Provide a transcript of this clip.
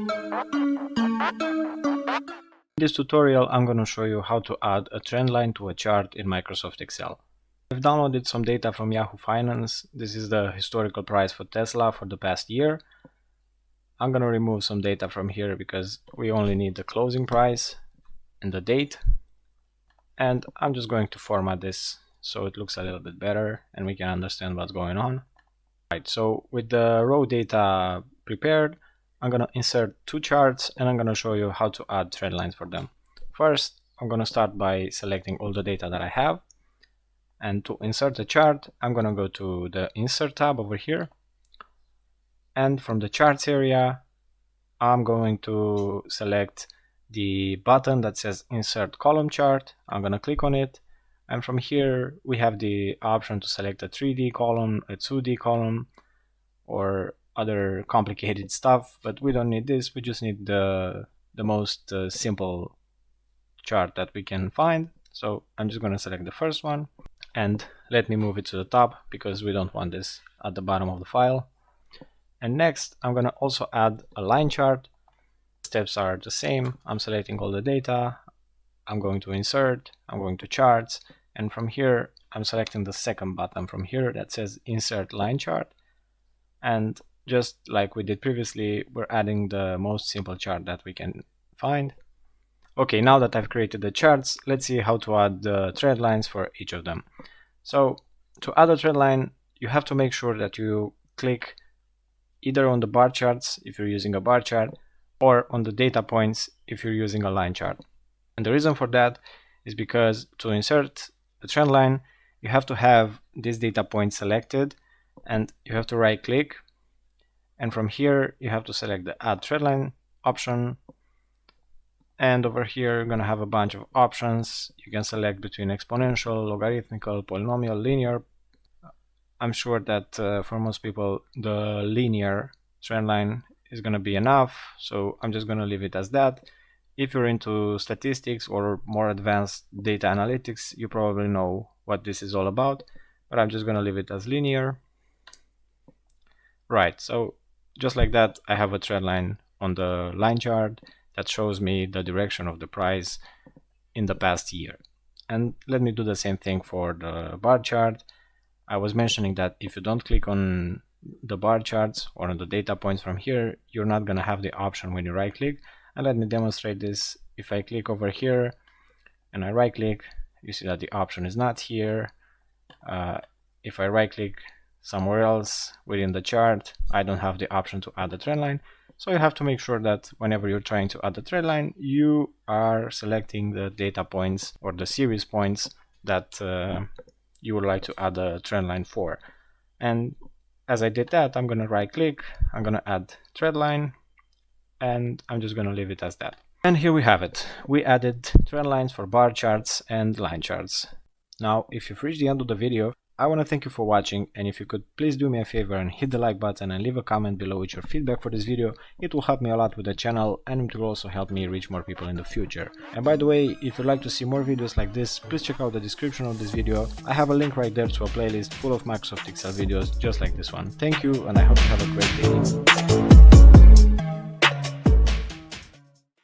In this tutorial, I'm going to show you how to add a trend line to a chart in Microsoft Excel. I've downloaded some data from Yahoo Finance. This is the historical price for Tesla for the past year. I'm going to remove some data from here because we only need the closing price and the date. And I'm just going to format this so it looks a little bit better and we can understand what's going on. Right, so with the raw data prepared, I'm going to insert two charts and I'm going to show you how to add trend lines for them. First, I'm going to start by selecting all the data that I have. And to insert a chart, I'm going to go to the Insert tab over here. And from the Charts area, I'm going to select the button that says Insert Column Chart. I'm going to click on it. And from here, we have the option to select a 3D column, a 2D column, or other complicated stuff, but we don't need this. We just need the most simple chart that we can find. So I'm just going to select the first one and let me move it to the top because we don't want this at the bottom of the file. And next, I'm going to also add a line chart. Steps are the same. I'm selecting all the data. I'm going to insert, I'm going to charts, and from here, I'm selecting the second button from here that says Insert Line Chart. And just like we did previously, we're adding the most simple chart that we can find. Okay, now that I've created the charts, let's see how to add the trend lines for each of them. So to add a trend line, you have to make sure that you click either on the bar charts if you're using a bar chart, or on the data points if you're using a line chart. And the reason for that is because to insert the trend line, you have to have this data point selected and you have to right click. And from here, you have to select the Add Trend Line option. And over here, you're going to have a bunch of options. You can select between exponential, logarithmical, polynomial, linear. I'm sure that for most people, the linear trend line is going to be enough. So I'm just going to leave it as that. If you're into statistics or more advanced data analytics, you probably know what this is all about, but I'm just going to leave it as linear. Right, so just like that, I have a trend line on the line chart that shows me the direction of the price in the past year. And let me do the same thing for the bar chart. I was mentioning that if you don't click on the bar charts or on the data points from here, you're not going to have the option when you right click. And let me demonstrate this. If I click over here and I right click, you see that the option is not here. If I right click somewhere else within the chart, I don't have the option to add a trend line. So you have to make sure that whenever you're trying to add a trend line, you are selecting the data points or the series points that you would like to add a trend line for. And as I did that, I'm going to right click, I'm going to add trend line, and I'm just going to leave it as that. And here we have it. We added trend lines for bar charts and line charts. Now, if you've reached the end of the video, I want to thank you for watching, and if you could please do me a favor and hit the like button and leave a comment below with your feedback for this video. It will help me a lot with the channel, and it will also help me reach more people in the future. And by the way, if you'd like to see more videos like this, please check out the description of this video. I have a link right there to a playlist full of Microsoft Excel videos just like this one. Thank you, and I hope you have a great day.